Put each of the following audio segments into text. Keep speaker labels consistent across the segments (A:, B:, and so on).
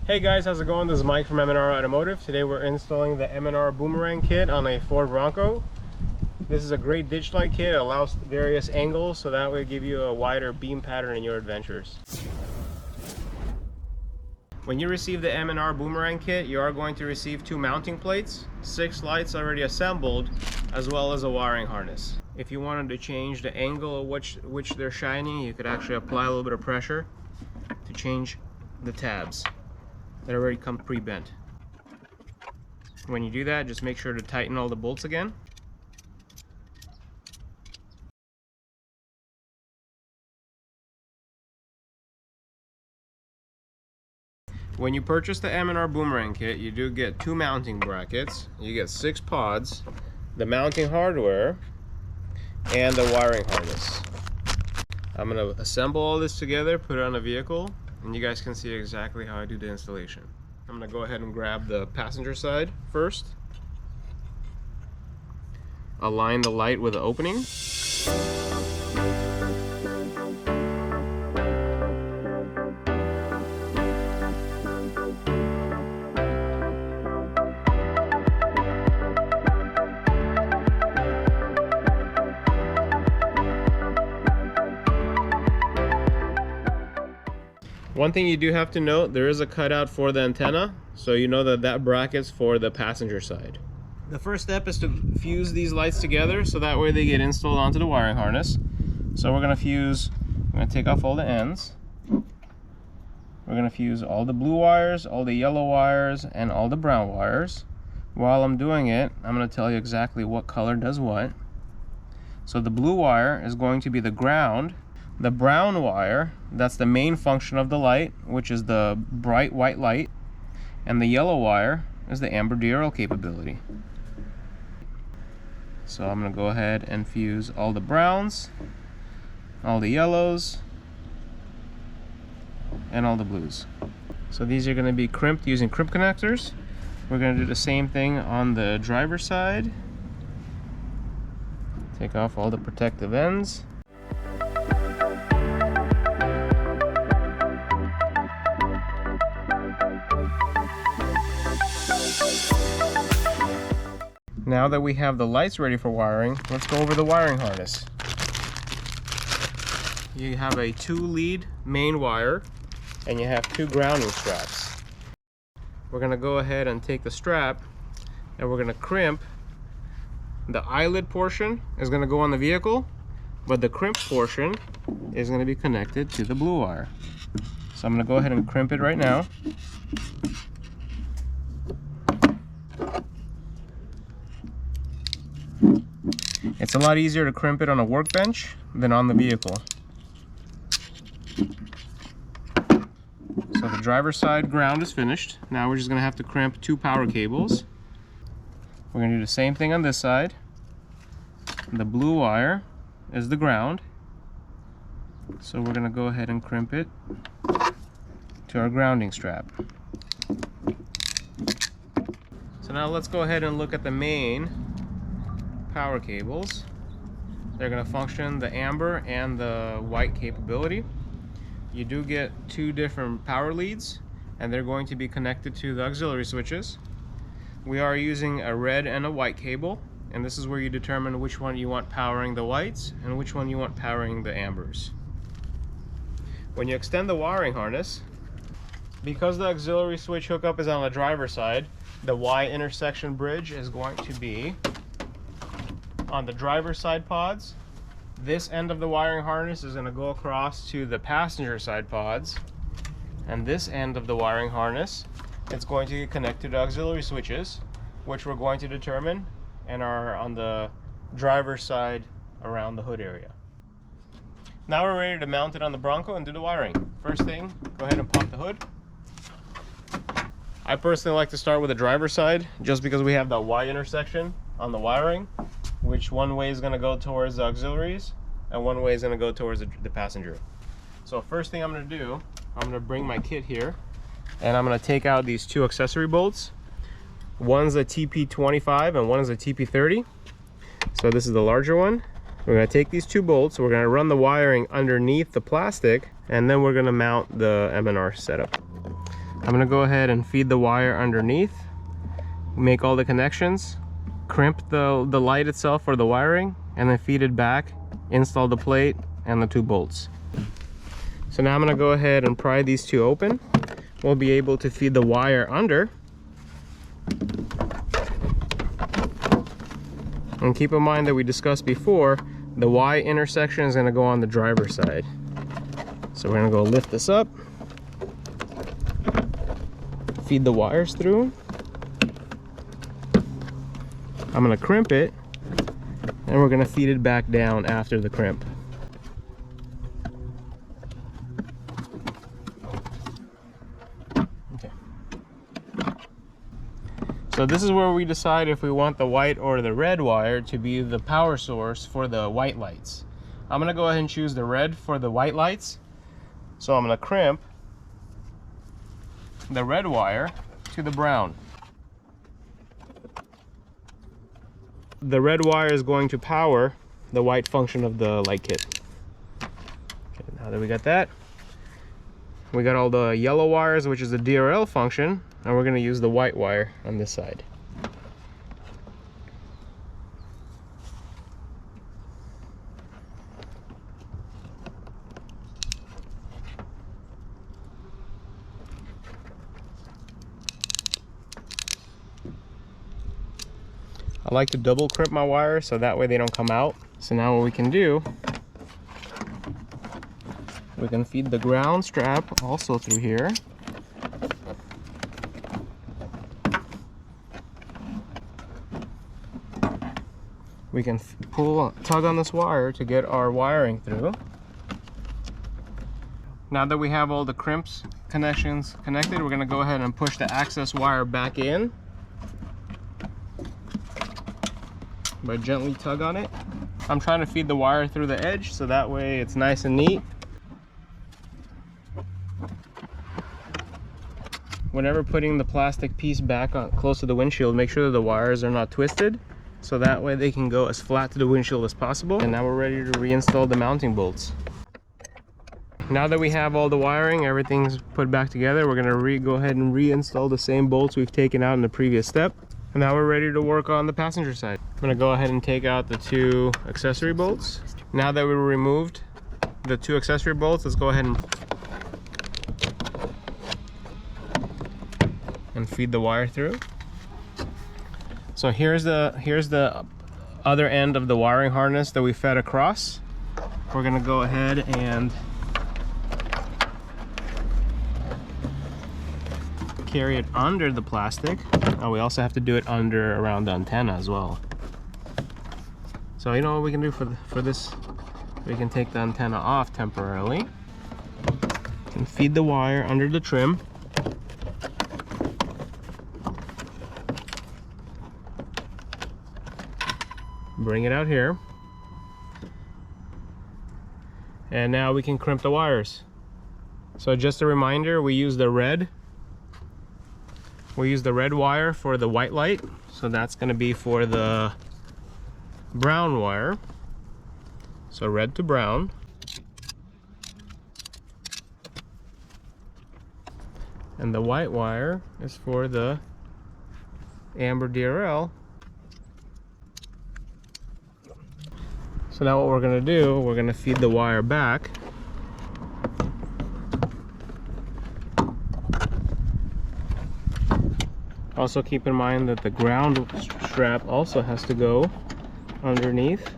A: Hey guys, how's it going? This is Mike from M&R Automotive. Today we're installing the M&R Boomerang kit on a Ford Bronco. This is a great ditch light kit. It allows various angles, so that will give you a wider beam pattern in your adventures. When you receive the M&R Boomerang kit, you are going to receive 2 mounting plates, 6 lights already assembled, as well as a wiring harness. If you wanted to change the angle at which they're shining, you could actually apply a little bit of pressure to change the tabs. That already come pre-bent. When you do that, just make sure to tighten all the bolts again. When you purchase the M&R Boomerang kit, you do get 2 mounting brackets, you get 6 pods, the mounting hardware, and the wiring harness. I'm going to assemble all this together, put it on a vehicle, and you guys can see exactly how I do the installation. I'm going to go ahead and grab the passenger side first. Align the light with the opening. One thing you do have to note, there is a cutout for the antenna, so you know that bracket's for the passenger side. The first step is to fuse these lights together so that way they get installed onto the wiring harness. So we're going to take off all the ends. We're going to fuse all the blue wires, all the yellow wires, and all the brown wires. While I'm doing it, I'm going to tell you exactly what color does what. So the blue wire is going to be the ground. The brown wire, that's the main function of the light, which is the bright white light. And the yellow wire is the amber diurnal capability. So I'm going to go ahead and fuse all the browns, all the yellows, and all the blues. So these are going to be crimped using crimp connectors. We're going to do the same thing on the driver's side. Take off all the protective ends. Now that we have the lights ready for wiring, let's go over the wiring harness. You have a 2-lead main wire and you have 2 grounding straps. We're going to go ahead and take the strap and we're going to crimp. The eyelid portion is going to go on the vehicle, but the crimp portion is going to be connected to the blue wire. So I'm going to go ahead and crimp it right now. It's a lot easier to crimp it on a workbench than on the vehicle. So the driver's side ground is finished. Now we're just going to have to crimp 2 power cables. We're going to do the same thing on this side. The blue wire is the ground. So we're going to go ahead and crimp it to our grounding strap. So now let's go ahead and look at the main power cables. They're going to function the amber and the white capability. You do get 2 different power leads and they're going to be connected to the auxiliary switches. We are using a red and a white cable, and this is where you determine which one you want powering the whites and which one you want powering the ambers. When you extend the wiring harness, because the auxiliary switch hookup is on the driver's side, the Y intersection bridge is going to be on the driver's side pods. This end of the wiring harness is going to go across to the passenger side pods, and this end of the wiring harness, it's going to get connected to auxiliary switches, which we're going to determine and are on the driver's side around the hood area. Now we're ready to mount it on the Bronco and do the wiring. First thing, go ahead and pop the hood. I personally like to start with the driver's side just because we have that Y intersection on the wiring, which one way is going to go towards the auxiliaries and one way is going to go towards the passenger. So first thing I'm going to do, I'm going to bring my kit here and I'm going to take out these 2 accessory bolts. One's a TP25 and one is a TP30. So this is the larger one. We're going to take these 2 bolts, we're going to run the wiring underneath the plastic, and then we're going to mount the M&R setup. I'm gonna go ahead and feed the wire underneath, make all the connections, crimp the light itself or the wiring, and then feed it back, install the plate and the 2 bolts. So now I'm gonna go ahead and pry these 2 open. We'll be able to feed the wire under. And keep in mind that we discussed before, the Y intersection is gonna go on the driver's side. So we're gonna go lift this up, feed the wires through. I'm gonna crimp it, and we're gonna feed it back down after the crimp. Okay. So this is where we decide if we want the white or the red wire to be the power source for the white lights. I'm gonna go ahead and choose the red for the white lights. So I'm gonna crimp the red wire to the brown. The red wire is going to power the white function of the light kit. Okay, now that we got that, we got all the yellow wires, which is the DRL function, and we're going to use the white wire on this side. I like to double crimp my wires so that way they don't come out. So now what we can do, we can feed the ground strap also through here. We can tug on this wire to get our wiring through. Now that we have all the crimps connections connected, we're going to go ahead and push the access wire back in by gently tug on it. I'm trying to feed the wire through the edge so that way it's nice and neat. Whenever putting the plastic piece back on close to the windshield, make sure that the wires are not twisted, so that way they can go as flat to the windshield as possible. And now we're ready to reinstall the mounting bolts. Now that we have all the wiring, everything's put back together, we're gonna go ahead and reinstall the same bolts we've taken out in the previous step. And now we're ready to work on the passenger side. I'm gonna go ahead and take out the 2 accessory bolts. Now that we removed the 2 accessory bolts, let's go ahead and feed the wire through. So here's the other end of the wiring harness that we fed across. We're gonna go ahead and carry it under the plastic. Oh, we also have to do it under around the antenna as well. So you know what we can do for this? We can take the antenna off temporarily. We can feed the wire under the trim. Bring it out here. And now we can crimp the wires. So just a reminder, we use the red wire for the white light, so that's going to be for the brown wire. So red to brown. And the white wire is for the amber DRL. So now what we're going to do, we're going to feed the wire back. Also keep in mind that the ground strap also has to go underneath.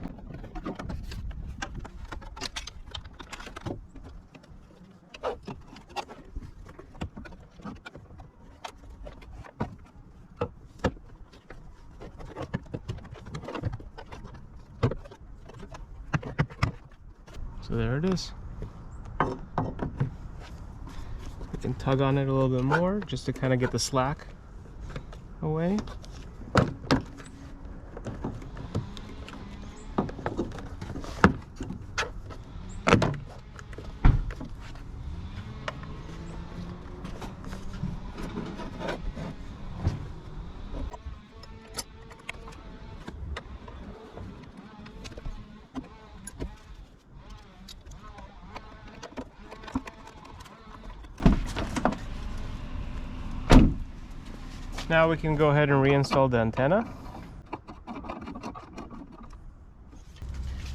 A: So there it is. We can tug on it a little bit more just to kind of get the slack away. Now we can go ahead and reinstall the antenna.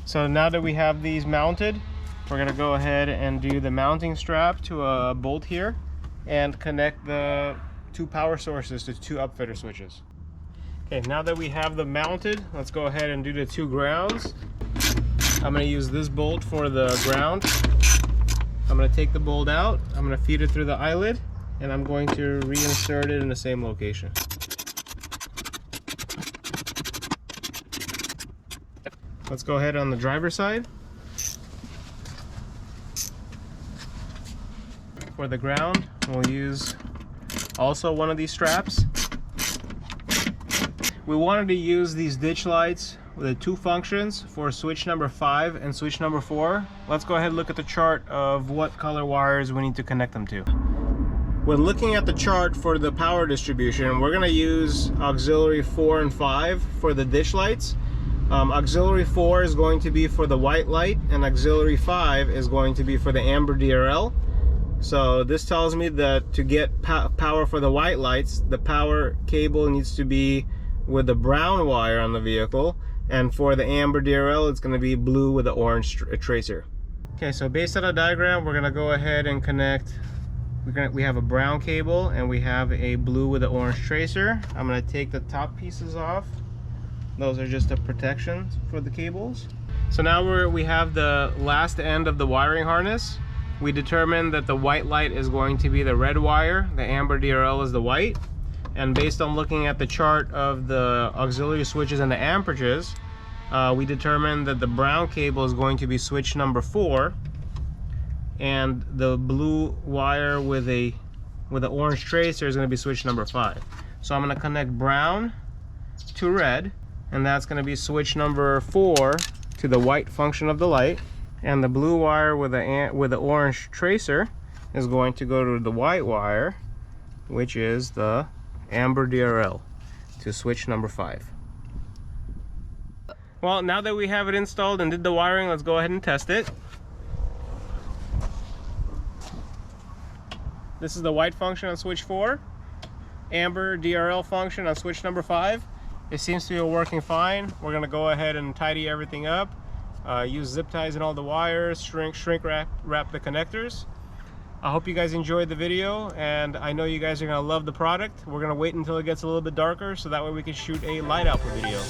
A: So now that we have these mounted, we're going to go ahead and do the mounting strap to a bolt here and connect the two power sources to two upfitter switches. Okay, now that we have them mounted, let's go ahead and do the two grounds. I'm going to use this bolt for the ground. I'm going to take the bolt out, I'm going to feed it through the eyelid, and I'm going to reinsert it in the same location. Let's go ahead on the driver's side. For the ground, we'll use also one of these straps. We wanted to use these ditch lights with the two functions for switch number 5 and switch number 4. Let's go ahead and look at the chart of what color wires we need to connect them to. When looking at the chart for the power distribution, we're going to use auxiliary 4 and 5 for the ditch lights. Auxiliary 4 is going to be for the white light, and auxiliary 5 is going to be for the amber DRL. So this tells me that to get power for the white lights, the power cable needs to be with the brown wire on the vehicle, and for the amber DRL it's going to be blue with the orange tracer. Okay, so based on the diagram, we're going to go ahead and connect. We have a brown cable and we have a blue with the orange tracer. I'm going to take the top pieces off. Those are just the protections for the cables. So now we have the last end of the wiring harness. We determined that the white light is going to be the red wire, the amber DRL is the white, and based on looking at the chart of the auxiliary switches and the amperages, we determined that the brown cable is going to be switch number 4, and the blue wire with the orange tracer is going to be switch number 5. So I'm going to connect brown to red, and that's going to be switch number 4 to the white function of the light, and the blue wire with the orange tracer is going to go to the white wire, which is the amber DRL, to switch number 5. Well, now that we have it installed and did the wiring, let's go ahead and test it. This is the white function on switch 4, amber DRL function on switch number 5. It seems to be working fine. We're going to go ahead and tidy everything up. Use zip ties in all the wires, shrink wrap the connectors. I hope you guys enjoyed the video, and I know you guys are going to love the product. We're going to wait until it gets a little bit darker so that way we can shoot a light output video.